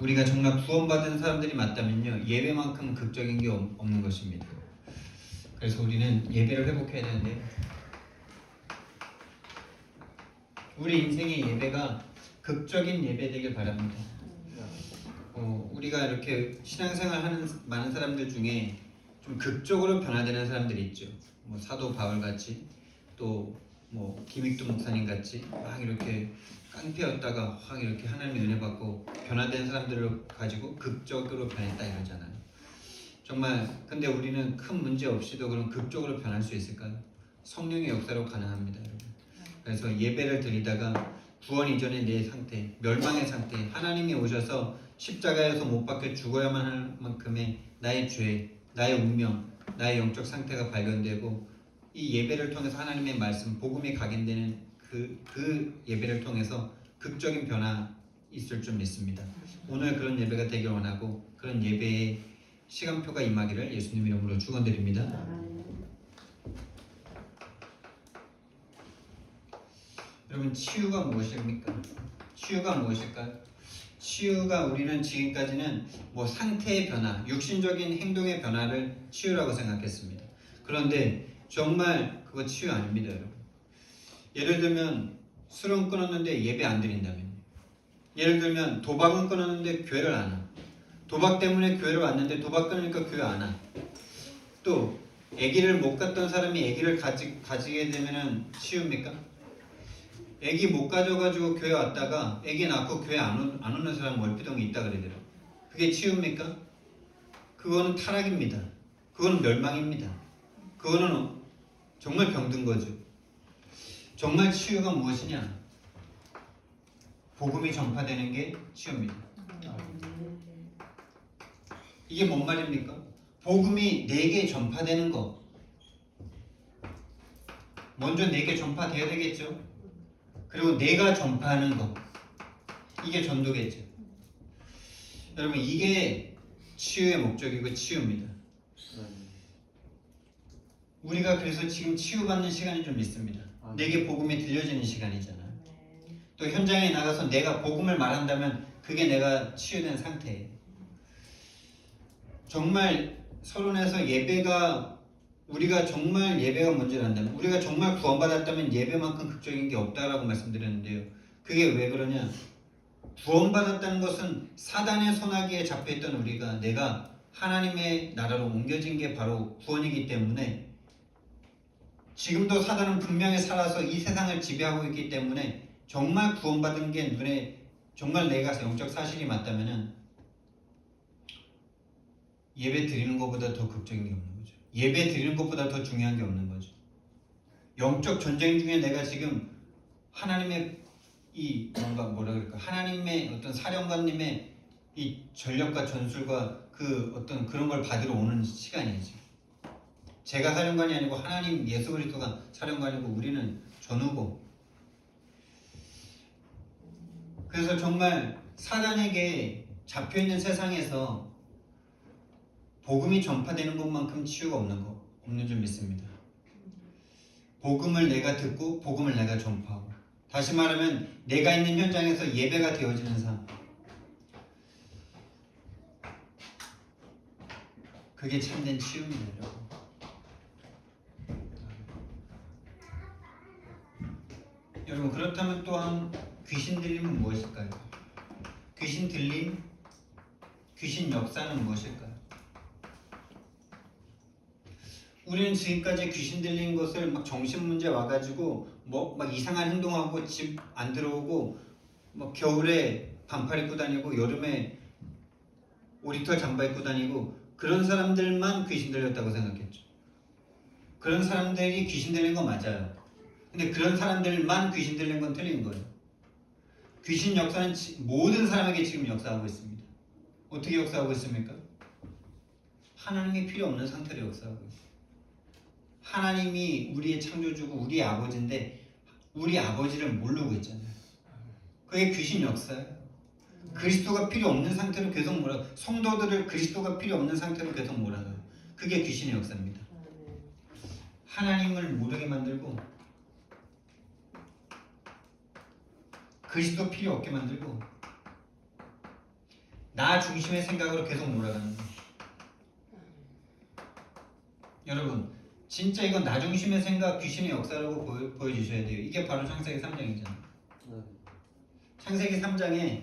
우리가 정말 구원받은 사람들이 맞다면요, 예배만큼 극적인 게 없는 것입니다. 그래서 우리는 예배를 회복해야 되는데, 우리 인생의 예배가 극적인 예배 되길 바랍니다. 우리가 이렇게 신앙생활하는 많은 사람들 중에 좀 극적으로 변화되는 사람들이 있죠. 뭐 사도 바울 같이, 또 뭐 김익두 목사님 같이 막 이렇게 깡패였다가 확 이렇게 하나님의 은혜 받고 변화된 사람들을 가지고 극적으로 변했다 이러잖아요. 정말 근데 우리는 큰 문제 없이도 그런 극적으로 변할 수 있을까요? 성령의 역사로 가능합니다, 여러분. 그래서 예배를 드리다가 구원 이전의 내 상태, 멸망의 상태, 하나님이 오셔서 십자가에서 못 박혀 죽어야만 할 만큼의 나의 죄, 나의 운명, 나의 영적 상태가 발견되고, 이 예배를 통해서 하나님의 말씀, 복음이 각인되는 그 예배를 통해서 극적인 변화 있을 줄 믿습니다. 오늘 그런 예배가 되길 원하고, 그런 예배의 시간표가 임하기를 예수님 이름으로 축원드립니다. 여러분, 치유가 무엇입니까? 치유가 무엇일까요? 치유가, 우리는 지금까지는 뭐 상태의 변화, 육신적인 행동의 변화를 치유라고 생각했습니다. 그런데 정말 그거 치유 아닙니다, 여러분. 예를 들면 술은 끊었는데 예배 안 드린다면, 예를 들면 도박은 끊었는데 교회를 안 와. 도박 때문에 교회를 왔는데 도박 끊으니까 교회 안 와. 또 아기를 못 갖던 사람이 아기를 가지게 되면은 치유입니까? 아기 못 가져가지고 교회 왔다가 아기 낳고 교회 안 오는 사람 월피동이 있다 그러더라고요. 그게 치유입니까? 그거는 타락입니다. 그거는 멸망입니다. 그거는 정말 병든 거죠. 정말 치유가 무엇이냐? 복음이 전파되는 게 치유입니다. 이게 뭔 말입니까? 복음이 내게 전파되는 거. 먼저 내게 전파되어야 되겠죠. 그리고 내가 전파하는 거. 이게 전도겠죠. 여러분, 이게 치유의 목적이고 치유입니다. 우리가 그래서 지금 치유받는 시간이 좀 있습니다. 내게 복음이 들려지는 시간이잖아요. 또 현장에 나가서 내가 복음을 말한다면 그게 내가 치유된 상태예요. 정말 서론에서 예배가, 우리가 정말 예배가 문제란다면, 우리가 정말 구원받았다면 예배만큼 극적인 게 없다라고 말씀드렸는데요. 그게 왜 그러냐? 구원받았다는 것은 사단의 손아귀에 잡혀있던 우리가 내가 하나님의 나라로 옮겨진 게 바로 구원이기 때문에, 지금도 사단은 분명히 살아서 이 세상을 지배하고 있기 때문에 정말 구원받은 게 눈에, 정말 내가 영적 사실이 맞다면은 예배 드리는 것보다 더 극적인 게 없는 거죠. 예배 드리는 것보다 더 중요한 게 없는 거죠. 영적 전쟁 중에 내가 지금 하나님의 이 뭐라 그럴까, 하나님의 어떤 사령관님의 이 전력과 전술과 그 어떤 그런 걸 받으러 오는 시간이지. 제가 사령관이 아니고 하나님 예수 그리스도가 사령관이고 우리는 전우고. 그래서 정말 사단에게 잡혀있는 세상에서 복음이 전파되는 것만큼 치유가 없는 줄 믿습니다. 복음을 내가 듣고 복음을 내가 전파하고, 다시 말하면 내가 있는 현장에서 예배가 되어지는 삶, 그게 참된 치유입니다, 여러분. 여러분, 그렇다면 또한 귀신 들림은 무엇일까요? 귀신 들림, 귀신 역사는 무엇일까요? 우리는 지금까지 귀신 들린 것을 막 정신문제 와가지고 뭐 막 이상한 행동하고 집 안 들어오고, 막 겨울에 반팔 입고 다니고 여름에 오리털 잠바 입고 다니고, 그런 사람들만 귀신 들렸다고 생각했죠. 그런 사람들이 귀신 들린 건 맞아요. 근데 그런 사람들만 귀신 들린 건 틀린 거예요. 귀신 역사는 모든 사람에게 지금 역사하고 있습니다. 어떻게 역사하고 있습니까? 하나님이 필요 없는 상태로 역사하고 있어요. 하나님이 우리의 창조주고 우리의 아버지인데 우리 아버지를 모르고 있잖아요. 그게 귀신 역사예요. 그리스도가 필요 없는 상태로 계속 몰아가요. 성도들을 그리스도가 필요 없는 상태로 계속 몰아가요. 그게 귀신의 역사입니다. 하나님을 모르게 만들고 그리스도 필요 없게 만들고 나 중심의 생각으로 계속 몰아가는 거예요. 여러분 진짜 이건 나 중심의 생각 귀신의 역사라고 보여주셔야 돼요. 이게 바로 창세기 3장이잖아요. 창세기 3장에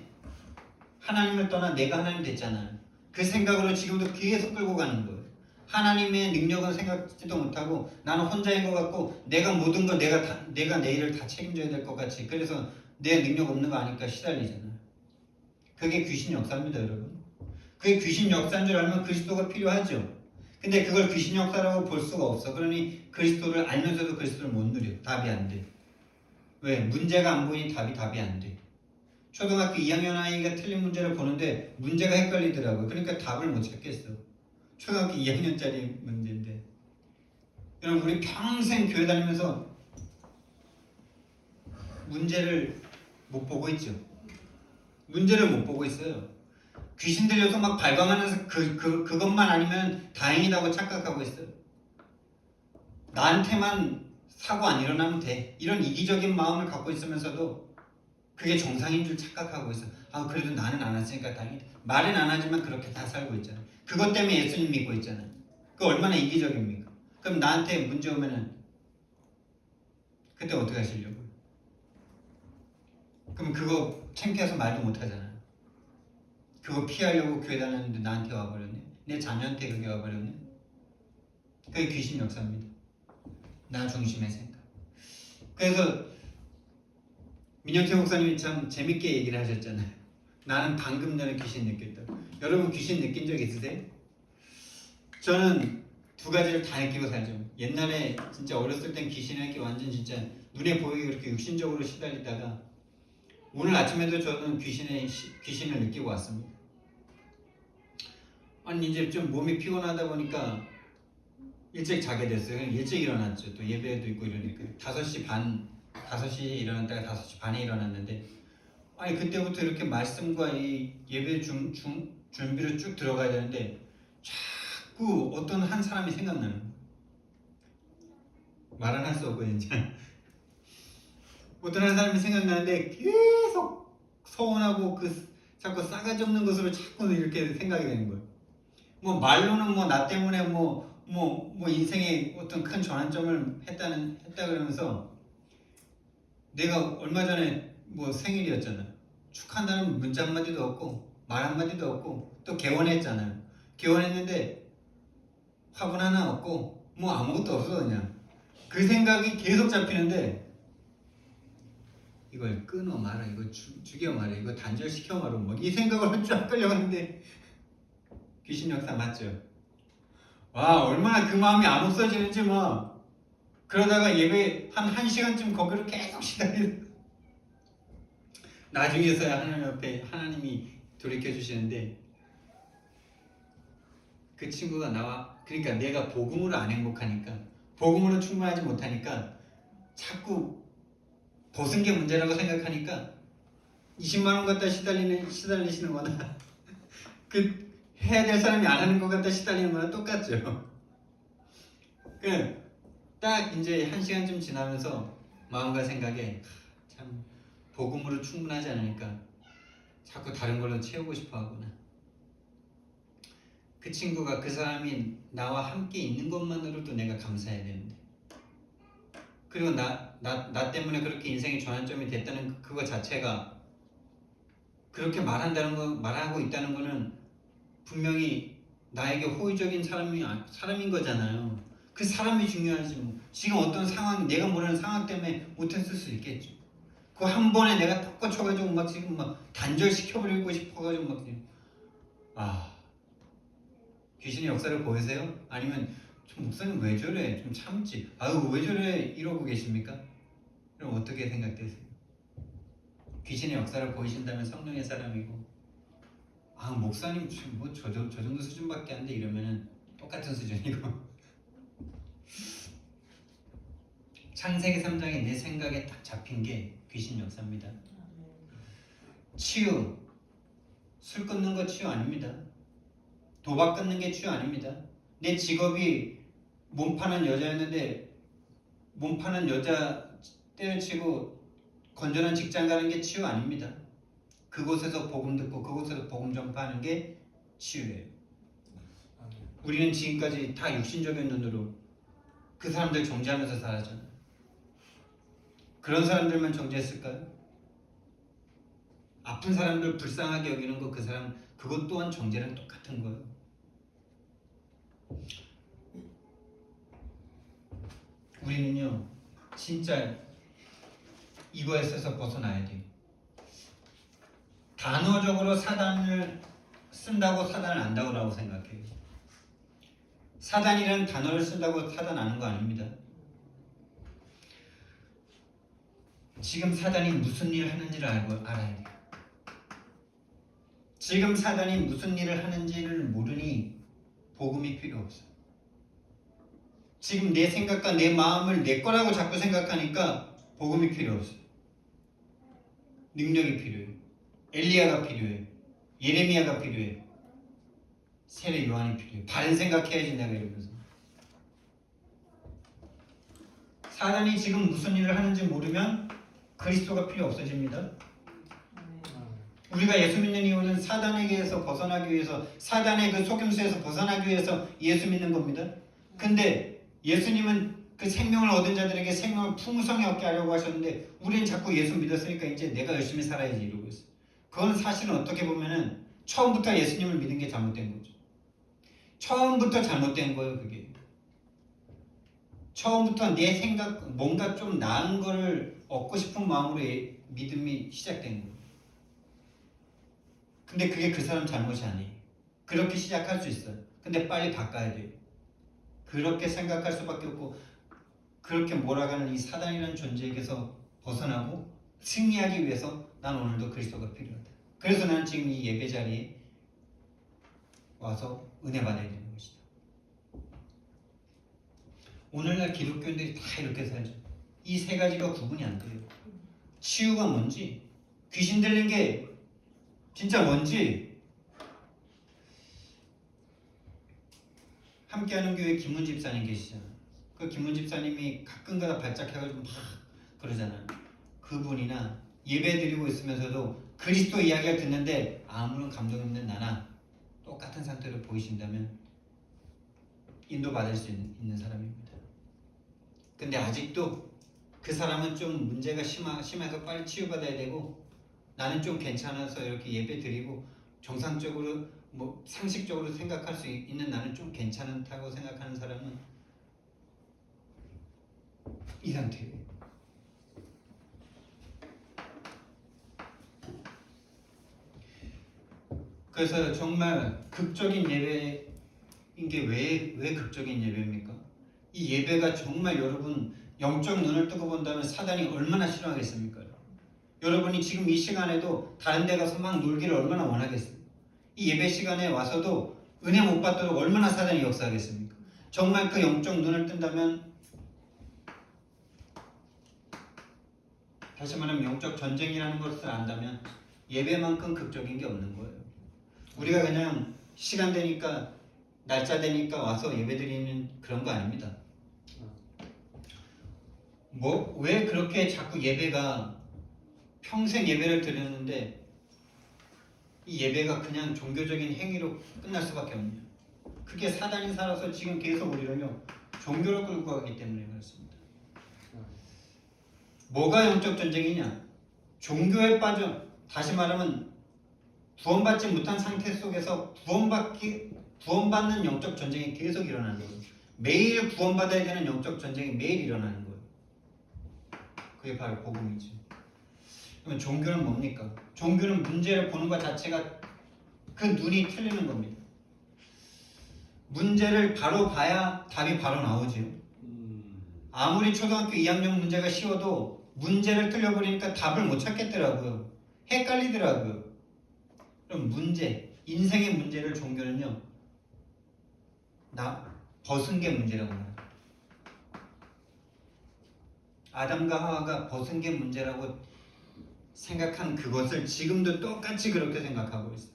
하나님을 떠나 내가 하나님 됐잖아요. 그 생각으로 지금도 계속 끌고 가는 거예요. 하나님의 능력은 생각지도 못하고 나는 혼자인 것 같고 내가 모든 걸 내가 내일을 다 책임져야 될 것 같이 그래서 내 능력 없는 거 아니까 시달리잖아요. 그게 귀신 역사입니다, 여러분. 그게 귀신 역사인 줄 알면 그리스도가 필요하죠. 근데 그걸 귀신 역사라고 볼 수가 없어. 그러니 그리스도를 알면서도 그리스도를 못 누려. 답이 안 돼. 왜? 문제가 안 보이니 답이 안 돼. 초등학교 2학년 아이가 틀린 문제를 보는데 문제가 헷갈리더라고요. 그러니까 답을 못 찾겠어. 초등학교 2학년짜리 문제인데. 여러분 우리 평생 교회 다니면서 문제를 못 보고 있죠. 문제를 못 보고 있어요. 귀신 들려서 막 발광하면서 그것만 아니면 다행이라고 착각하고 있어요. 나한테만 사고 안 일어나면 돼. 이런 이기적인 마음을 갖고 있으면서도 그게 정상인 줄 착각하고 있어. 아 그래도 나는 안 왔으니까 다행이다. 말은 안 하지만 그렇게 다 살고 있잖아. 그것 때문에 예수님 믿고 있잖아. 그 얼마나 이기적입니까? 그럼 나한테 문제 오면은 그때 어떻게 하시려고요? 그럼 그거 창피해서 말도 못 하잖아. 그거 피하려고 교회 다녔는데 나한테 와버렸네. 내 자녀한테 그게 와버렸네. 그게 귀신 역사입니다. 나 중심의 생각. 그래서 민영태 목사님이 참 재밌게 얘기를 하셨잖아요. 나는 방금 전에 귀신 느꼈다고. 여러분 귀신 느낀 적 있으세요? 저는 두 가지를 다 느끼고 살죠. 옛날에 진짜 어렸을 땐 귀신에게 완전 진짜 눈에 보이게 그렇게 육신적으로 시달리다가 오늘 아침에도 저는 귀신을 느끼고 왔습니다. 아니 이제 좀 몸이 피곤하다 보니까 일찍 자게 됐어요. 일찍 일어났죠. 또 예배도 있고 이러니까 5시에 일어났다가 5시 반에 일어났는데 아니 그때부터 이렇게 말씀과 이 예배 준비를 쭉 들어가야 되는데 자꾸 어떤 한 사람이 생각나는 거예요. 말은 할 수 없고 이제 어떤 한 사람이 생각나는데 계속 서운하고 자꾸 싸가지 없는 것으로 자꾸 이렇게 생각이 되는 거예요. 뭐 말로는 뭐 나 때문에 뭐 인생에 어떤 큰 전환점을 했다 그러면서 내가 얼마 전에 뭐 생일이었잖아요. 축하한다는 문자 한마디도 없고 말 한마디도 없고 또 개원했잖아요. 개원했는데 화분 하나 없고 뭐 아무것도 없어 그냥. 그 생각이 계속 잡히는데 이걸 끊어 말아 이거 죽여 말아 이거 단절시켜 말아 뭐 이 생각을 쫙 끌려가는데 귀신 역사 맞죠? 와 얼마나 그 마음이 안 없어지는지 뭐 그러다가 예배 한 1시간쯤 거기로 계속 시달리는 나중에서야 하나님 앞에 하나님이 돌이켜주시는데 그 친구가 나와 그러니까 내가 복음으로 안 행복하니까 복음으로 충분하지 못하니까 자꾸 벗은 게 문제라고 생각하니까 20만원 갖다 시달리시는 거나 그 해야 될 사람이 안 하는 것 갖다 시달리는 거나 똑같죠. 딱 이제 1시간쯤 지나면서 마음과 생각에 참 복음으로 충분하지 않으니까 자꾸 다른 걸로 채우고 싶어 하구나. 그 친구가 그 사람이 나와 함께 있는 것만으로도 내가 감사해야 되는데 그리고 나 때문에 그렇게 인생의 전환점이 됐다는 그거 자체가 그렇게 말하고 있다는 거는 분명히 나에게 호의적인 사람인 거잖아요. 그 사람이 중요하지 뭐. 지금 어떤 상황, 내가 모르는 상황 때문에 못했을 수 있겠죠. 그 한 번에 내가 딱 꽂혀가지고 막 지금 막 단절시켜버리고 싶어가지고 막 귀신의 역사를 보이세요? 아니면 좀 목사님 왜 저래? 좀 참지. 아유 왜 저래? 이러고 계십니까? 그럼 어떻게 생각되세요? 귀신의 역사를 보이신다면 성령의 사람이고 목사님 뭐 저 정도 수준밖에 안 돼 이러면은 똑같은 수준이고 창세기 3장에 내 생각에 딱 잡힌 게 귀신 역사입니다. 치유 술 끊는 거 치유 아닙니다. 도박 끊는 게 치유 아닙니다. 내 직업이 몸 파는 여자였는데 몸 파는 여자 때려치고 건전한 직장 가는 게 치유 아닙니다. 그곳에서 복음 듣고 그곳에서 복음 전파하는 게 치유예요. 우리는 지금까지 다 육신적인 눈으로 그 사람들 정죄하면서 살았잖아요. 그런 사람들만 정죄했을까요? 아픈 사람들 불쌍하게 여기는 거 그 사람 그것 또한 정죄랑 똑같은 거예요. 우리는요 진짜 이거에서 벗어나야 돼요. 단어적으로 사단을 쓴다고 사단을 안다고 생각해요. 사단이라는 단어를 쓴다고 사단 아는 거 아닙니다. 지금 사단이 무슨 일을 하는지를 알아야 돼요. 지금 사단이 무슨 일을 하는지를 모르니 복음이 필요 없어요. 지금 내 생각과 내 마음을 내 거라고 자꾸 생각하니까 복음이 필요 없어요. 능력이 필요해요. 엘리야가 필요해요. 예레미야가 필요해요. 세례 요한이 필요해요. 바른 생각해야지 내가 이러면서. 사단이 지금 무슨 일을 하는지 모르면 그리스도가 필요 없어집니다. 우리가 예수 믿는 이유는 사단에게서 벗어나기 위해서, 사단의 그 속임수에서 벗어나기 위해서 예수 믿는 겁니다. 근데 예수님은 그 생명을 얻은 자들에게 생명을 풍성히 얻게 하려고 하셨는데 우리는 자꾸 예수 믿었으니까 이제 내가 열심히 살아야지 이러고 있어요. 그건 사실은 어떻게 보면은 처음부터 예수님을 믿은 게 잘못된 거죠. 처음부터 잘못된 거예요. 그게 처음부터 내 생각 뭔가 좀 나은 거를 얻고 싶은 마음으로 믿음이 시작된 거예요. 근데 그게 그 사람 잘못이 아니에요. 그렇게 시작할 수 있어요. 근데 빨리 바꿔야 돼요. 그렇게 생각할 수밖에 없고 그렇게 몰아가는 이 사단이라는 존재에게서 벗어나고 승리하기 위해서 난 오늘도 그리스도가 필요하다. 그래서 난 지금 이 예배 자리에 와서 은혜 받아야 되는 것이다. 오늘날 기독교인들이 다 이렇게 살죠. 이 세 가지가 구분이 안 돼요. 치유가 뭔지, 귀신 들린 게 진짜 뭔지. 함께하는 교회 김문 집사님 계시잖아요. 그 김문 집사님이 가끔가다 발작해가지고 막 그러잖아요. 그분이나 예배 드리고 있으면서도 그리스도 이야기를 듣는데 아무런 감동 없는 나나 똑같은 상태로 보이신다면 인도받을 수 있는 사람입니다. 근데 아직도 그 사람은 좀 문제가 심해서 빨리 치유받아야 되고 나는 좀 괜찮아서 이렇게 예배 드리고 정상적으로 뭐 상식적으로 생각할 수 있는 나는 좀 괜찮다고 생각하는 사람은 이 상태예요. 그래서 정말 극적인 예배인 게 왜 극적인 예배입니까? 이 예배가 정말 여러분 영적 눈을 뜨고 본다면 사단이 얼마나 싫어하겠습니까? 여러분이 지금 이 시간에도 다른 데 가서 막 놀기를 얼마나 원하겠어요? 이 예배 시간에 와서도 은혜 못 받도록 얼마나 사단이 역사하겠습니까? 정말 그 영적 눈을 뜬다면, 다시 말하면 영적 전쟁이라는 것을 안다면 예배만큼 극적인 게 없는 거예요. 우리가 그냥 시간 되니까 날짜 되니까 와서 예배 드리는 그런 거 아닙니다. 뭐 왜 그렇게 자꾸 예배가 평생 예배를 드렸는데 이 예배가 그냥 종교적인 행위로 끝날 수밖에 없냐? 그게 사단이 살아서 지금 계속 우리를요 종교로 끌고 가기 때문에 그렇습니다. 뭐가 영적 전쟁이냐? 종교에 빠져, 다시 말하면 구원받지 못한 상태 속에서 구원받는 영적 전쟁이 계속 일어나는 거예요. 매일 구원받아야 되는 영적 전쟁이 매일 일어나는 거예요. 그게 바로 복음이죠. 그러면 종교는 뭡니까? 종교는 문제를 보는 것 자체가 그 눈이 틀리는 겁니다. 문제를 바로 봐야 답이 바로 나오지요. 아무리 초등학교 2학년 문제가 쉬워도 문제를 틀려버리니까 답을 못 찾겠더라고요. 헷갈리더라고요. 그럼 문제, 인생의 문제를 종교는요 벗은 게 문제라고 말해요. 아담과 하와가 벗은 게 문제라고 생각한 그것을 지금도 똑같이 그렇게 생각하고 있어요.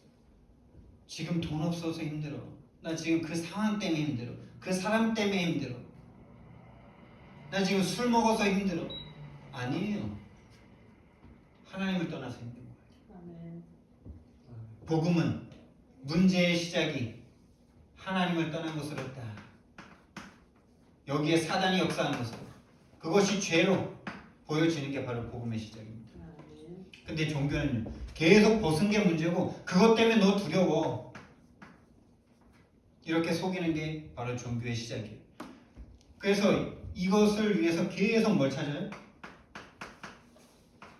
지금 돈 없어서 힘들어. 나 지금 그 상황 때문에 힘들어. 그 사람 때문에 힘들어. 나 지금 술 먹어서 힘들어. 아니에요. 하나님을 떠나서 힘든 거예요. 복음은 문제의 시작이 하나님을 떠난 것으로다. 여기에 사단이 역사하는 것으로 그것이 죄로 보여지는 게 바로 복음의 시작입니다. 근데 종교는요, 계속 벗은 게 문제고 그것 때문에 너 두려워, 이렇게 속이는 게 바로 종교의 시작이에요. 그래서 이것을 위해서 계속 뭘 찾아요?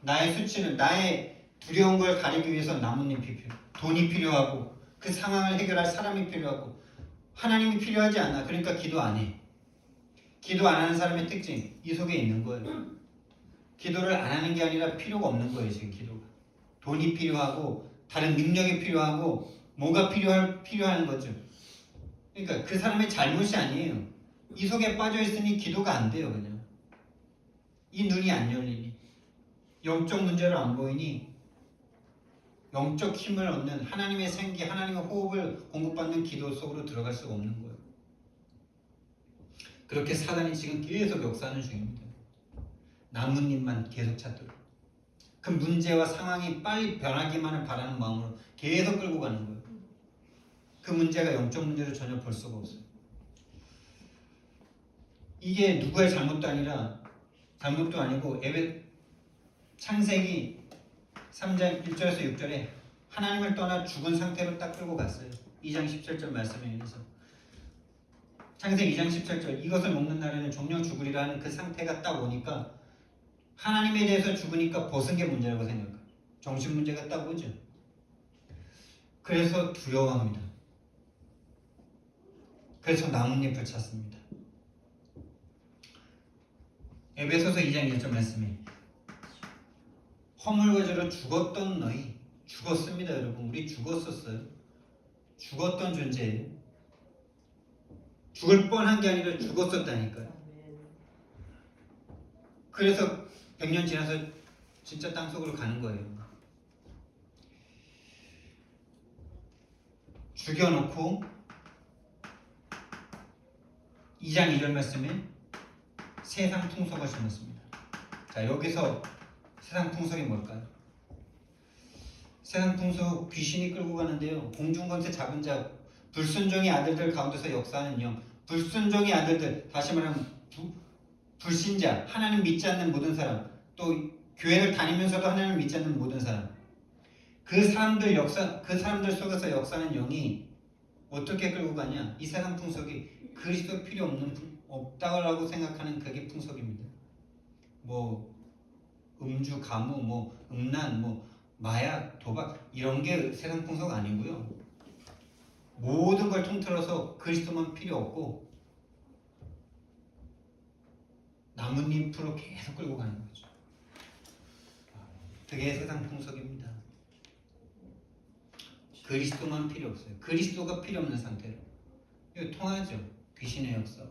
나의 수치를, 나의 두려운 걸 가리기 위해서 나뭇잎이 필요, 돈이 필요하고 그 상황을 해결할 사람이 필요하고 하나님이 필요하지 않아. 그러니까 기도 안 해. 기도 안 하는 사람의 특징 이 속에 있는 거예요. 기도를 안 하는 게 아니라 필요가 없는 거예요. 지금 기도가 돈이 필요하고 다른 능력이 필요하고 뭐가 필요한 거죠. 그러니까 그 사람의 잘못이 아니에요. 이 속에 빠져 있으니 기도가 안 돼요. 그냥 이 눈이 안 열리니, 영적 문제를 안 보이니 영적 힘을 얻는 하나님의 생기, 하나님의 호흡을 공급받는 기도 속으로 들어갈 수가 없는 거예요. 그렇게 사단이 지금 계속 역사하는 중입니다. 나뭇잎만 계속 찾도록 그 문제와 상황이 빨리 변하기만을 바라는 마음으로 계속 끌고 가는 거예요. 그 문제가 영적 문제로 전혀 볼 수가 없어요. 이게 누구의 잘못도 아니고 창세기 3장 1절에서 6절에 하나님을 떠나 죽은 상태로 딱 끌고 갔어요. 2장 17절 말씀에 의해서 창세기 2장 17절 이것을 먹는 날에는 종려 죽으리라는 그 상태가 딱 오니까 하나님에 대해서 죽으니까 벗은 게 문제라고 생각해요. 정신 문제가 딱 오죠. 그래서 두려워합니다. 그래서 나뭇잎을 찾습니다. 에베소서 2장 1절 말씀이 허물과 죄로 죽었던 너희, 죽었습니다. 여러분, 우리 죽었었어요. 죽었던 존재예요. 죽을 뻔한 게 아니라 죽었었다니까요. 그래서 100년 지나서 진짜 땅속으로 가는 거예요. 죽여놓고 2장 2절 말씀에 세상 풍속을 심었습니다. 자, 여기서 세상 풍속이 뭘까요? 세상 풍속, 귀신이 끌고 가는데요, 공중권세 잡은 자, 불순종의 아들들 가운데서 역사하는 영, 불순종의 아들들, 다시 말하면 불신자, 하나님 믿지 않는 모든 사람, 또 교회를 다니면서도 하나님을 믿지 않는 모든 사람, 그 사람들 속에서 역사하는 영이 어떻게 끌고 가냐? 이 세상 풍속이 그리스도 필요 없다고 생각하는 그게 풍속입니다. 뭐 음주, 가무, 뭐 음란, 뭐 마약, 도박 이런 게 세상 풍속 아니고요. 모든 걸 통틀어서 그리스도만 필요 없고 나뭇잎으로 계속 끌고 가는 거죠. 그게 세상 풍속입니다. 그리스도만 필요 없어요. 그리스도가 필요 없는 상태로. 이거 통하죠. 귀신의 역사와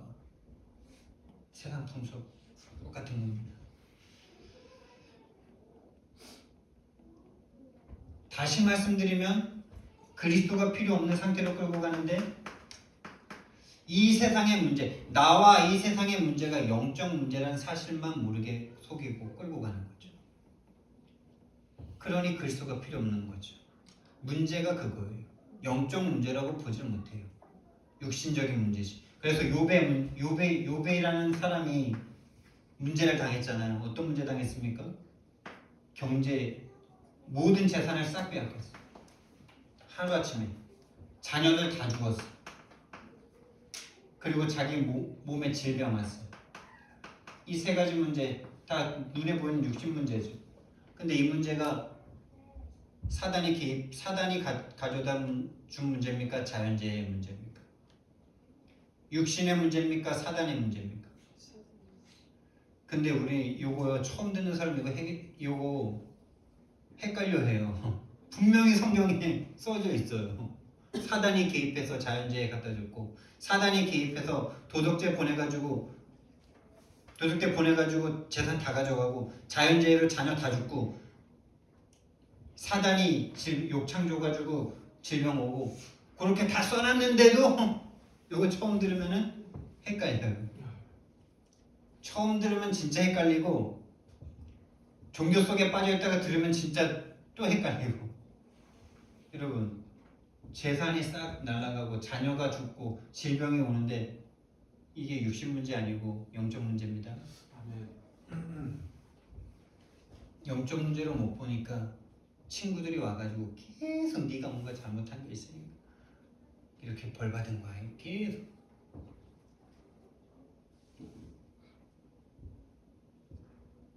세상 풍속 똑같은 겁니다. 다시 말씀드리면 그리스도가 필요 없는 상태로 끌고 가는데 이 세상의 문제, 나와 이 세상의 문제가 영적 문제라는 사실만 모르게 속이고 끌고 가는 거죠. 그러니 그리스도가 필요 없는 거죠. 문제가 그거예요. 영적 문제라고 보질 못해요. 육신적인 문제지. 그래서 요배이라는 사람이 문제를 당했잖아요. 어떤 문제 당했습니까? 경제, 모든 재산을 싹 빼앗겼어. 하루아침에 자녀들 다 죽었어. 그리고 자기 몸에 질병 왔어. 이 세 가지 문제 다 눈에 보이는 육신 문제죠. 근데 이 문제가 사단이 가져다 준 문제입니까? 자연재해의 문제입니까? 육신의 문제입니까? 사단의 문제입니까? 근데 우리 요거 처음 듣는 사람 이거 헷갈려해요. 분명히 성경에 써져 있어요. 사단이 개입해서 자연재해 갖다 줬고, 사단이 개입해서 도둑질 보내가지고 재산 다 가져가고, 자연재해로 자녀 다 죽고, 사단이 욕창 줘가지고 질병 오고, 그렇게 다 써놨는데도 이거 처음 들으면은 헷갈려요. 처음 들으면 진짜 헷갈리고, 종교 속에 빠져있다가 들으면 진짜 또 헷갈리고. 여러분 재산이 싹 날아가고 자녀가 죽고 질병이 오는데 이게 육신 문제 아니고 영적 문제입니다. 영적 문제로 못 보니까 친구들이 와가지고 계속 네가 뭔가 잘못한 게 있으니까 이렇게 벌 받은 거예요. 계속.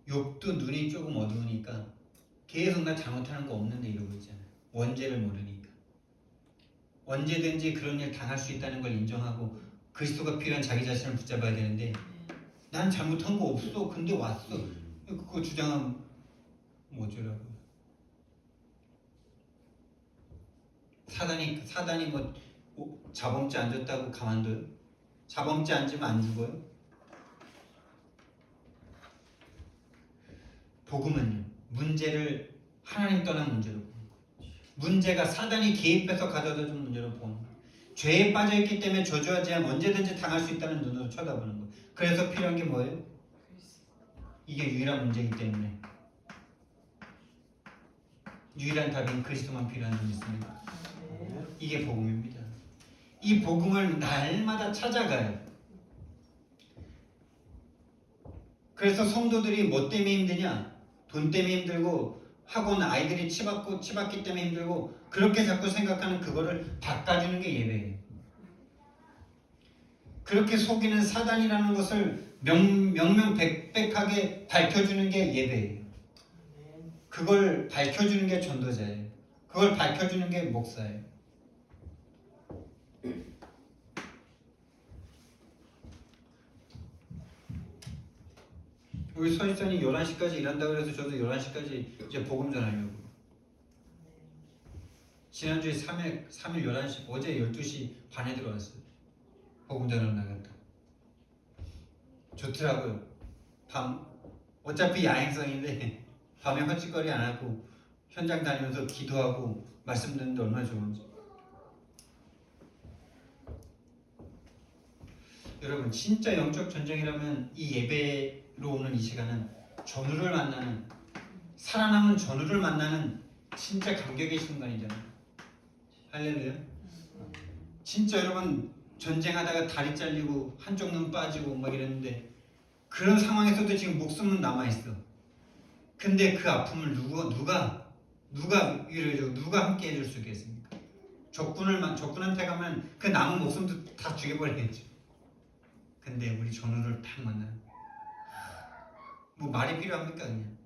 욥도 눈이 조금 어두우니까 계속 나 잘못하는 거 없는데 이러고 있잖아요. 원죄를 모르니까. 언제든지 그런 일 당할 수 있다는 걸 인정하고 그리스도가 필요한 자기 자신을 붙잡아야 되는데 난 잘못한 거 없어. 근데 왔어. 그거 주장하면 뭐 어쩌라고. 사단이 뭐 자범죄 안 졌다고 가만둬요? 자범죄 안 지면 안 죽어요? 복음은요, 문제를 하나님 떠난 문제로 보는 거예요. 문제가 사단이 개입해서 가져다 준 문제로 보는 거예요. 죄에 빠져있기 때문에 저주하지 않으면 언제든지 당할 수 있다는 눈으로 쳐다보는 거예요. 그래서 필요한 게 뭐예요? 이게 유일한 문제이기 때문에 유일한 답인 그리스도만 필요한 줄 믿습니다. 이게 복음입니다. 이 복음을 날마다 찾아가요. 그래서 성도들이 뭐 때문에 힘드냐? 돈 때문에 힘들고 학원 아이들이 치받기 때문에 힘들고 그렇게 자꾸 생각하는 그거를 바꿔주는 게 예배예요. 그렇게 속이는 사단이라는 것을 명명백백하게 밝혀주는 게 예배예요. 그걸 밝혀주는 게 전도자예요. 그걸 밝혀주는 게 목사예요. 우리 서지사님 11시까지 일한다고 해서 저도 11시까지 이제 복음 전하려고. 지난주에 3일 11시, 어제 12시 반에 들어왔어요. 복음 전하러 나갔다. 좋더라고요. 어차피 야행성인데 밤에 헛짓거리 안 하고 현장 다니면서 기도하고 말씀 듣는데 얼마나 좋은지. 여러분 진짜 영적 전쟁이라면 이 예배로 오는 이 시간은 전우를 만나는, 살아남은 전우를 만나는 진짜 감격의 순간이잖아요. 할렐루야. 진짜 여러분 전쟁하다가 다리 잘리고 한쪽 눈 빠지고 막 이랬는데 그런 상황에서도 지금 목숨은 남아있어. 근데 그 아픔을 누가 위로해주고 누가 함께 해줄 수 있겠습니까? 적군한테 가면 그 남은 목숨도 다 죽여버리겠죠. 근데 우리 전우를 딱 만나는, 뭐 말이 필요합니까? 그냥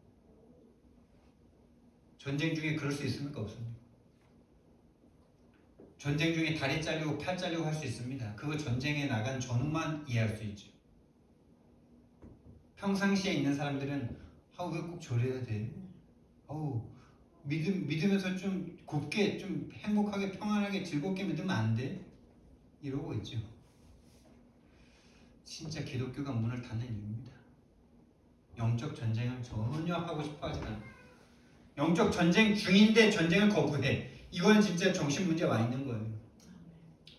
전쟁 중에 그럴 수 있습니까? 없습니까? 전쟁 중에 다리 잘리고 팔 잘리고 할 수 있습니다. 그거 전쟁에 나간 전우만 이해할 수 있죠. 평상시에 있는 사람들은 왜 꼭 저래야 돼? 믿으면서 좀 곱게, 좀 행복하게, 평안하게, 즐겁게 믿으면 안 돼? 이러고 있죠. 진짜 기독교가 문을 닫는 이유입니다. 영적 전쟁을 전혀 하고 싶어 하지 않아요. 영적 전쟁 중인데 전쟁을 거부해. 이거는 진짜 정신 문제 와 있는 거예요.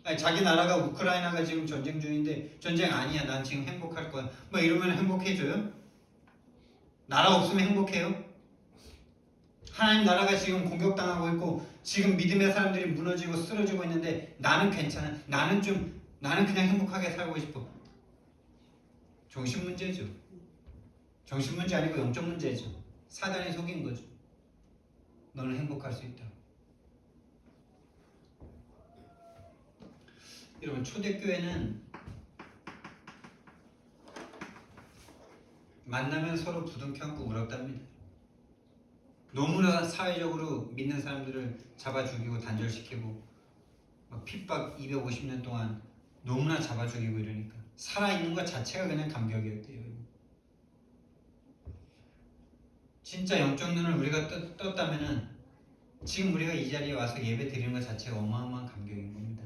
아니, 자기 나라가 우크라이나가 지금 전쟁 중인데 전쟁 아니야, 난 지금 행복할 거야, 뭐 이러면 행복해져요? 나라 없으면 행복해요? 하나님 나라가 지금 공격당하고 있고 지금 믿음의 사람들이 무너지고 쓰러지고 있는데 나는 괜찮아, 나는 그냥 행복하게 살고 싶어. 정신 문제죠. 정신 문제 아니고 영적 문제죠. 사단이 속인 거죠. 너는 행복할 수 있다. 여러분 초대교회는 만나면 서로 부둥켜 안고 울었답니다. 너무나 사회적으로 믿는 사람들을 잡아 죽이고 단절시키고 막 핍박 250년 동안 너무나 잡아 죽이고 이러니까 살아있는 것 자체가 그냥 감격이었대요. 진짜 영적 눈을 우리가 떴다면은 지금 우리가 이 자리에 와서 예배 드리는 것 자체가 어마어마한 감격인 겁니다.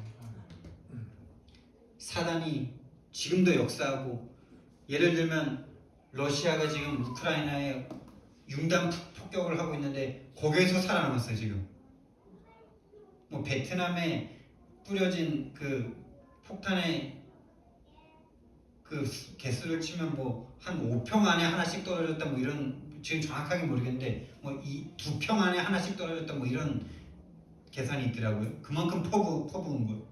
사단이 지금도 역사하고, 예를 들면 러시아가 지금 우크라이나에 융단 폭격을 하고 있는데 거기에서 살아남았어요. 지금 뭐 베트남에 뿌려진 그 폭탄의 그 개수를 치면 뭐 한 5평 안에 하나씩 떨어졌다 뭐 이런, 지금 정확하게 모르겠는데 뭐 이 2평 안에 하나씩 떨어졌다 뭐 이런 계산이 있더라고요. 그만큼 퍼부은 거예요.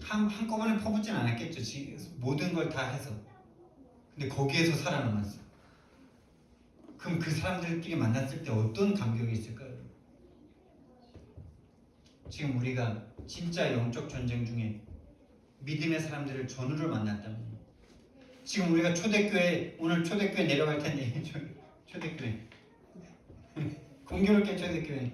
한꺼번에 퍼붓진 않았겠죠. 모든 걸 다 해서. 근데 거기에서 살아남았어. 그럼 그 사람들끼리 만났을 때 어떤 감격이 있을까요? 지금 우리가 진짜 영적 전쟁 중에 믿음의 사람들을 전우를 만났다면, 지금 우리가 오늘 초대교회 내려갈 텐데 초대교회 공교롭게 초대교회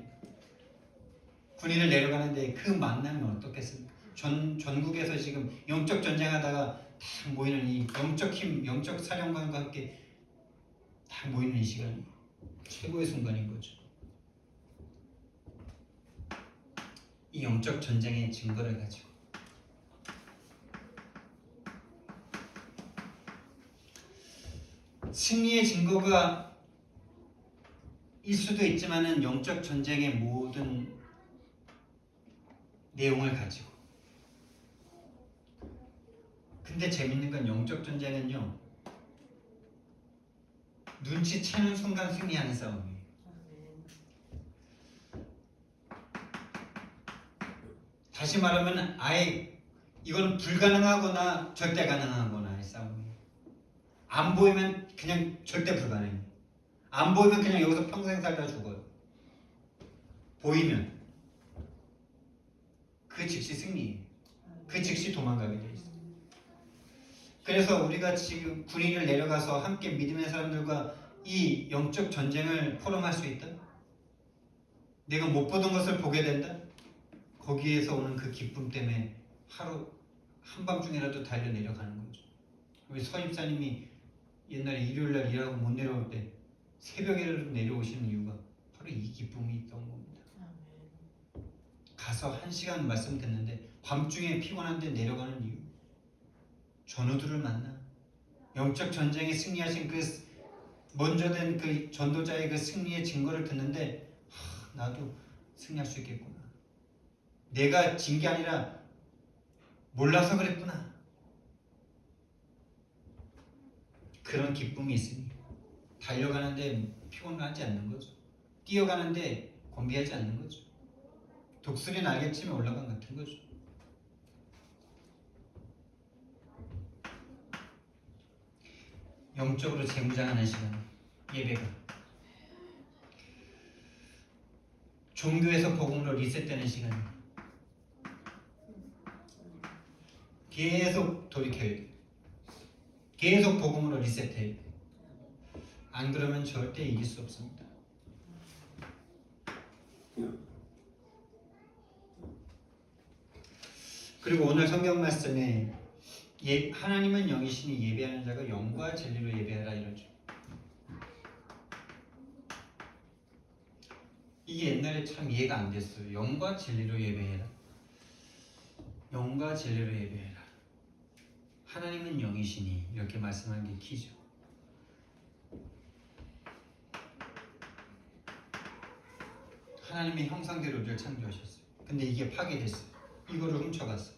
군인을 내려가는데 그 만남이 어떻겠습니까? 전국에서 지금 영적 전쟁하다가 다 모이는 이 영적 힘, 영적 사령관과 함께 다 모이는 이 시간이 최고의 순간인 거죠. 이 영적 전쟁의 증거를 가지고 승리의 증거가 일 수도 있지만은 영적 전쟁의 모든 내용을 가지고. 근데 재밌는 건 영적 전쟁은요, 눈치채는 순간 승리하는 싸움이에요. 다시 말하면 아예 이건 불가능하거나 절대 가능하거나의 싸움이에요. 안 보이면 그냥 절대 불가능해요. 안 보이면 그냥 여기서 평생 살다 죽어요. 보이면 그 즉시 승리예요. 그 즉시 도망가게 돼 있어요. 그래서 우리가 지금 군인을 내려가서 함께 믿음의 사람들과 이 영적 전쟁을 포럼할 수 있다. 내가 못 보던 것을 보게 된다. 거기에서 오는 그 기쁨 때문에 하루 한밤중이라도 달려 내려가는 거죠. 우리 서입사님이 옛날에 일요일날 일하고 못 내려올 때 새벽에라도 내려오시는 이유가 바로 이 기쁨이 있던 겁니다. 가서 1시간 말씀 듣는데 밤중에 피곤한데 내려가는 이유, 전우들을 만나 영적 전쟁에 승리하신 그 먼저 된 그 전도자의 그 승리의 증거를 듣는데 나도 승리할 수 있겠구나. 내가 진 게 아니라 몰라서 그랬구나. 그런 기쁨이 있으니 달려가는데 피곤하지 않는 거죠. 뛰어가는데 곤비하지 않는 거죠. 독수리 날개침에 올라간 같은 거죠. 영적으로 재무장하는 시간, 예배가 종교에서 복음으로 리셋되는 시간이에요. 계속 돌이켜야 돼요. 계속 복음으로 리셋해야 돼요. 안 그러면 절대 이길 수 없습니다. 그리고 오늘 성경 말씀에 하나님은 영이시니 예배하는 자가 영과 진리로 예배하라 이러죠. 이게 옛날에 참 이해가 안 됐어요. 영과 진리로 예배해라. 영과 진리로 예배해라. 하나님은 영이시니 이렇게 말씀하는 게 키죠. 하나님의 형상대로 우리를 창조하셨어요. 근데 이게 파괴됐어요. 이거를 훔쳐갔어.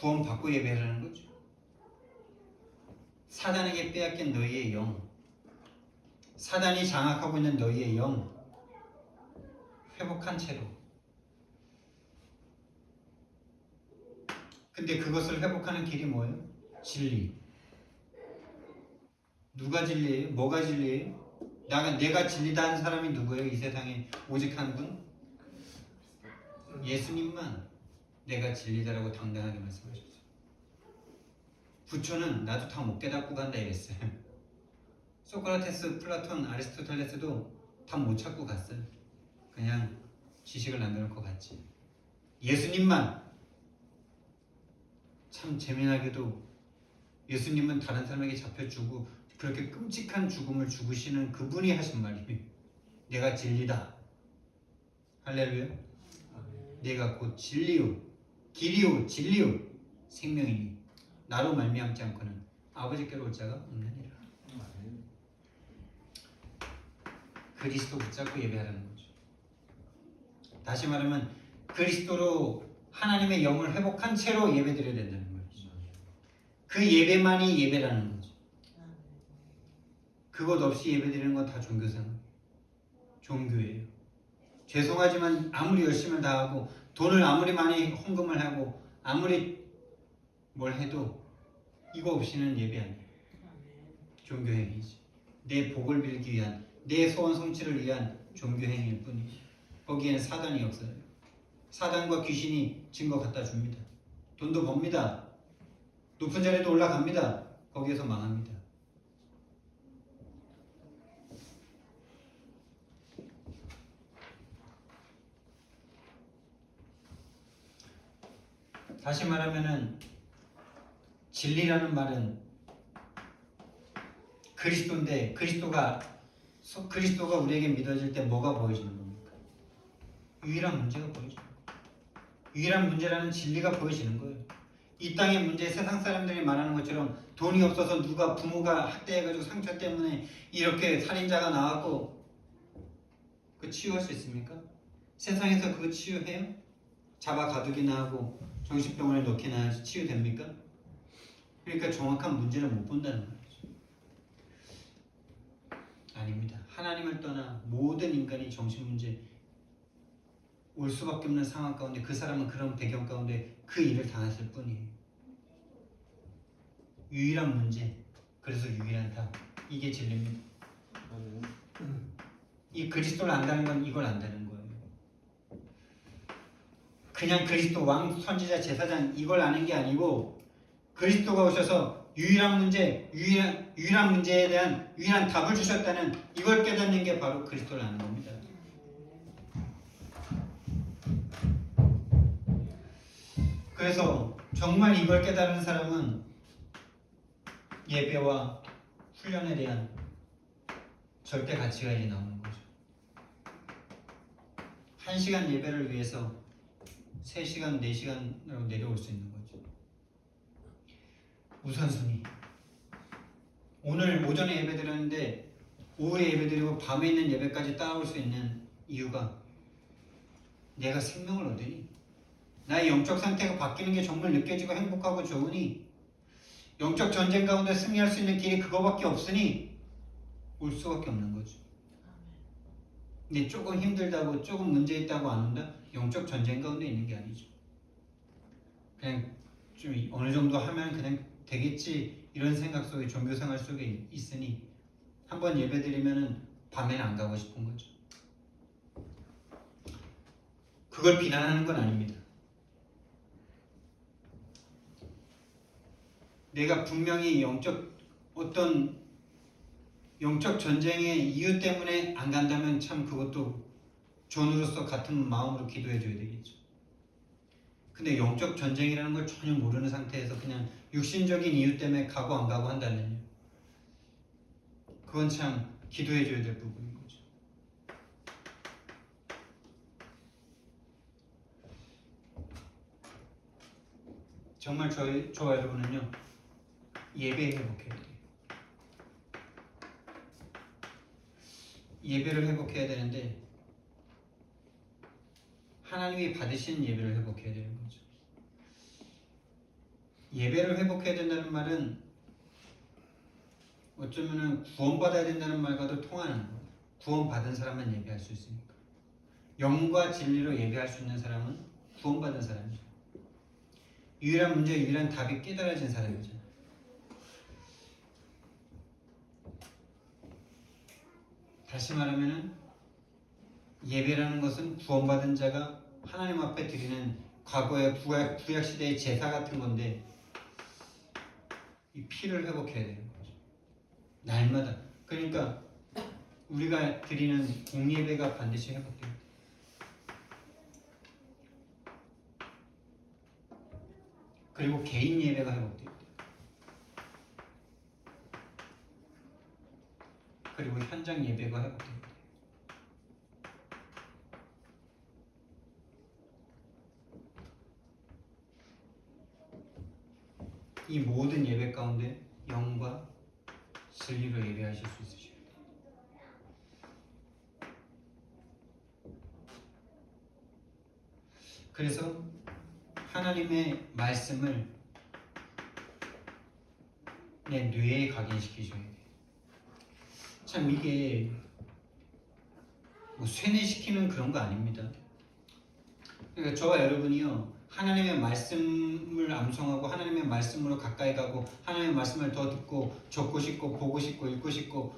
구원 받고 예배하라는 거죠. 사단에게 빼앗긴 너희의 영, 사단이 장악하고 있는 너희의 영 회복한 채로. 근데 그것을 회복하는 길이 뭐예요? 진리. 누가 진리예요? 뭐가 진리예요? 내가 진리다 하는 사람이 누구예요? 이 세상에 오직 한 분? 예수님만 내가 진리다라고 당당하게 말씀하셨어요. 부처는 나도 다 못 깨닫고 간다 이랬어요. 소크라테스, 플라톤, 아리스토텔레스도 다 못 찾고 갔어요. 그냥 지식을 남겨놓고 갔지. 예수님만 참 재미나게도 예수님은 다른 사람에게 잡혀 죽고 그렇게 끔찍한 죽음을 죽으시는 그분이 하신 말이에요. 내가 진리다. 할렐루야. 내가 곧 진리요 길이요 진리요 생명이니 나로 말미암지 않고는 아버지께로 올 자가 없느니라. 그리스도 붙잡고 예배하라는 거죠. 다시 말하면 그리스도로 하나님의 영을 회복한 채로 예배드려야 된다는 거죠. 그 예배만이 예배라는 거죠. 그것 없이 예배드리는 건 다 종교상 종교예요. 죄송하지만 아무리 열심을 다하고 돈을 아무리 많이 헌금을 하고 아무리 뭘 해도 이거 없이는 예배 아니에요. 종교행위지. 내 복을 빌기 위한, 내 소원 성취를 위한 종교행위일 뿐이지. 거기에는 사단이 없어요. 사단과 귀신이 증거 갖다 줍니다. 돈도 법니다. 높은 자리도 올라갑니다. 거기에서 망합니다. 다시 말하면은 진리라는 말은 그리스도인데 그리스도가 우리에게 믿어질 때 뭐가 보여지는 겁니까? 유일한 문제가 보여지는 거예요. 유일한 문제라는 진리가 보여지는 거예요. 이 땅의 문제, 세상 사람들이 말하는 것처럼 돈이 없어서 누가 부모가 학대해가지고 상처 때문에 이렇게 살인자가 나왔고 그 치유할 수 있습니까? 세상에서 그거 치유해요? 잡아 가두기나 하고 정신병원에 넣기나 해서 치유됩니까? 그러니까 정확한 문제를 못 본다는 거죠. 아닙니다. 하나님을 떠나 모든 인간이 정신문제 올 수밖에 없는 상황 가운데 그 사람은 그런 배경 가운데 그 일을 당했을 뿐이에요. 유일한 문제, 그래서 유일한 답, 이게 진리입니다. 이 그리스도를 안다는 건 이걸 안다는 거예요. 그냥 그리스도 왕, 선지자, 제사장 이걸 아는 게 아니고 그리스도가 오셔서 유일한 문제, 유일한 문제에 대한 유일한 답을 주셨다는 이걸 깨닫는 게 바로 그리스도를 아는 겁니다. 그래서 정말 이걸 깨달은 사람은 예배와 훈련에 대한 절대 가치가 이제 나오는 거죠. 1시간 예배를 위해서 3시간, 4시간으로 내려올 수 있는 거죠. 우선순위. 오늘 오전에 예배 드렸는데 오후에 예배 드리고 밤에 있는 예배까지 따라올 수 있는 이유가 내가 생명을 얻으니 나의 영적 상태가 바뀌는 게 정말 느껴지고 행복하고 좋으니 영적 전쟁 가운데 승리할 수 있는 길이 그거밖에 없으니 올 수밖에 없는 거죠. 근데 조금 힘들다고 조금 문제 있다고 안 온다? 영적 전쟁 가운데 있는 게 아니죠. 그냥 좀 어느 정도 하면 그냥 되겠지 이런 생각 속에 종교생활 속에 있으니 한번 예배 드리면은 밤에는 안 가고 싶은 거죠. 그걸 비난하는 건 아닙니다. 내가 분명히 어떤 영적 전쟁의 이유 때문에 안 간다면 참 그것도 존으로서 같은 마음으로 기도해 줘야 되겠죠. 근데 영적 전쟁이라는 걸 전혀 모르는 상태에서 그냥 육신적인 이유 때문에 가고 안 가고 한다면요. 그건 참 기도해 줘야 될 부분인 거죠. 정말 저와 여러분은요. 예배에 회복해야 돼요. 예배를 회복해야 되는데 하나님이 받으신 예배를 회복해야 되는 거죠. 예배를 회복해야 된다는 말은 어쩌면 구원받아야 된다는 말과도 통하는 거예요. 구원받은 사람만 예배할 수 있으니까. 영과 진리로 예배할 수 있는 사람은 구원받은 사람이죠. 유일한 문제, 유일한 답이 깨달아진 사람이죠. 다시 말하면 예배라는 것은 구원받은 자가 하나님 앞에 드리는 과거의 구약 시대의 제사 같은 건데 이 피를 회복해야 되는 거죠. 날마다. 그러니까 우리가 드리는 공예배가 반드시 회복돼야 돼요. 그리고 개인 예배가 회복돼야 돼요. 그리고 현장 예배가 회복돼야 돼요. 이 모든 예배 가운데 영과 진리로 예배하실 수 있으셔야 돼요. 그래서 하나님의 말씀을 내 뇌에 각인시키셔야 돼요. 참 이게 뭐 쇠뇌시키는 그런 거 아닙니다. 그러니까 저와 여러분이요, 하나님의 말씀을 암송하고 하나님의 말씀으로 가까이 가고 하나님의 말씀을 더 듣고 적고 싶고 보고 싶고 읽고 싶고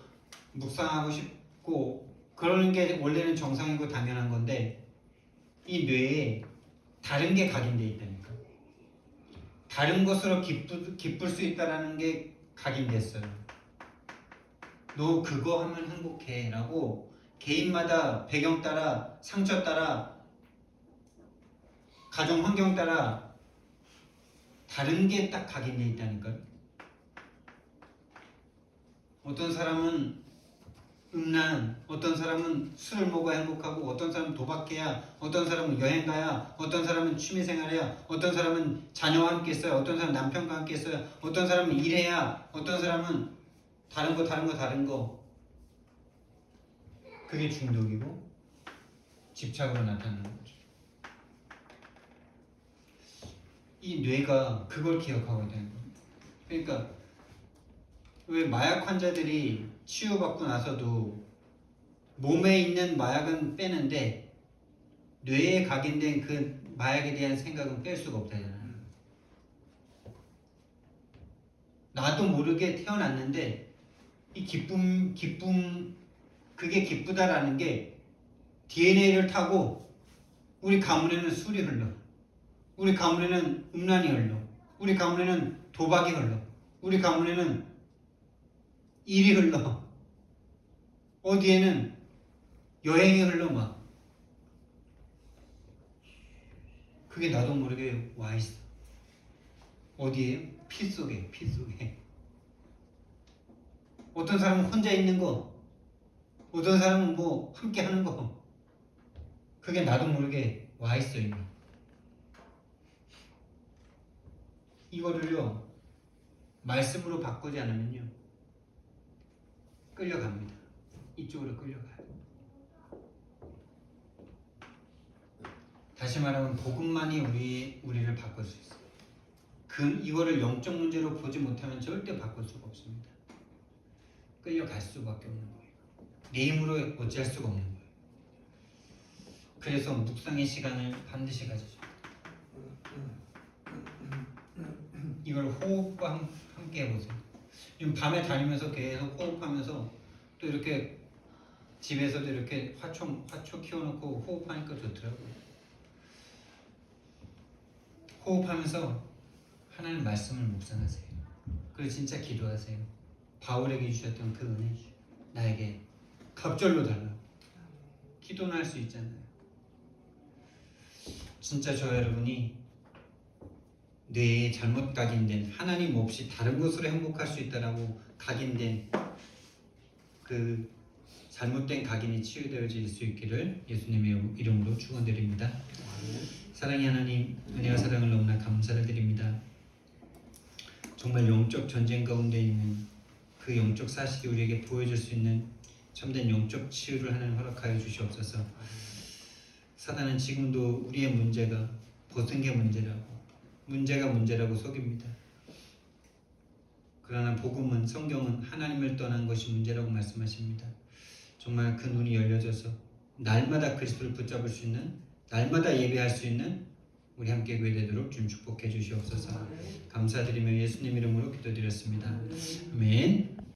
묵상하고 싶고 그러는 게 원래는 정상이고 당연한 건데, 이 뇌에 다른 게 각인돼 있다니까. 다른 것으로 기쁠 수 있다라는 게 각인됐어요. 너 그거 하면 행복해 라고 개인마다 배경 따라, 상처 따라, 가정 환경 따라 다른 게 딱 각인돼 있다니까요. 어떤 사람은 음란, 어떤 사람은 술을 먹어야 행복하고, 어떤 사람은 도박해야, 어떤 사람은 여행 가야, 어떤 사람은 취미생활해야, 어떤 사람은 자녀와 함께 있어야, 어떤 사람은 남편과 함께 있어야, 어떤 사람은 일해야, 어떤 사람은 다른 거 그게 중독이고 집착으로 나타나는 거죠. 이 뇌가 그걸 기억하고 있다는 거예요. 그러니까 왜 마약 환자들이 치유받고 나서도 몸에 있는 마약은 빼는데 뇌에 각인된 그 마약에 대한 생각은 뺄 수가 없다잖아요. 나도 모르게 태어났는데 이 기쁨 그게 기쁘다라는 게 DNA를 타고 우리 가문에는 술이 흘러, 우리 가문에는 음란이 흘러, 우리 가문에는 도박이 흘러, 우리 가문에는 일이 흘러, 어디에는 여행이 흘러 막. 그게 나도 모르게 와 있어. 어디에? 피 속에. 어떤 사람은 혼자 있는 거, 어떤 사람은 뭐 함께 하는 거, 그게 나도 모르게 와 있어 이미. 이거를요 말씀으로 바꾸지 않으면요 끌려갑니다. 이쪽으로 끌려가요. 다시 말하면 복음만이 우리를 바꿀 수 있어요. 이거를 영적 문제로 보지 못하면 절대 바꿀 수가 없습니다. 끌려갈 수밖에 없는 거예요. 내 힘으로 어찌할 수가 없는 거예요. 그래서 묵상의 시간을 반드시 가지죠. 이걸 호흡과 함께 해보세요. 지금 밤에 다니면서 계속 호흡하면서 또 이렇게 집에서도 이렇게 화초 키워놓고 호흡하니까 좋더라고요. 호흡하면서 하나님 말씀을 묵상하세요. 그리고 진짜 기도하세요. 바울에게 주셨던 그 은혜 나에게 갑절로 달라. 기도는 할 수 있잖아요. 진짜 저 여러분이 뇌에 잘못 각인된, 하나님 없이 다른 것으로 행복할 수 있다라고 각인된 그 잘못된 각인이 치유되어질 수 있기를 예수님의 이름으로 축원드립니다. 사랑의 하나님, 은혜와 사랑을 너무나 감사를 드립니다. 정말 영적 전쟁 가운데 있는 그 영적 사실이 우리에게 보여줄 수 있는 참된 영적 치유를 하나님 허락하여 주시옵소서. 사단은 지금도 우리의 문제가 벗은 게 문제라고 속입니다. 그러나 복음은, 성경은 하나님을 떠난 것이 문제라고 말씀하십니다. 정말 그 눈이 열려져서 날마다 그리스도를 붙잡을 수 있는, 날마다 예배할 수 있는 우리 함께 교회 되도록 주님 축복해 주시옵소서. 감사드리며 예수님 이름으로 기도드렸습니다. 아멘.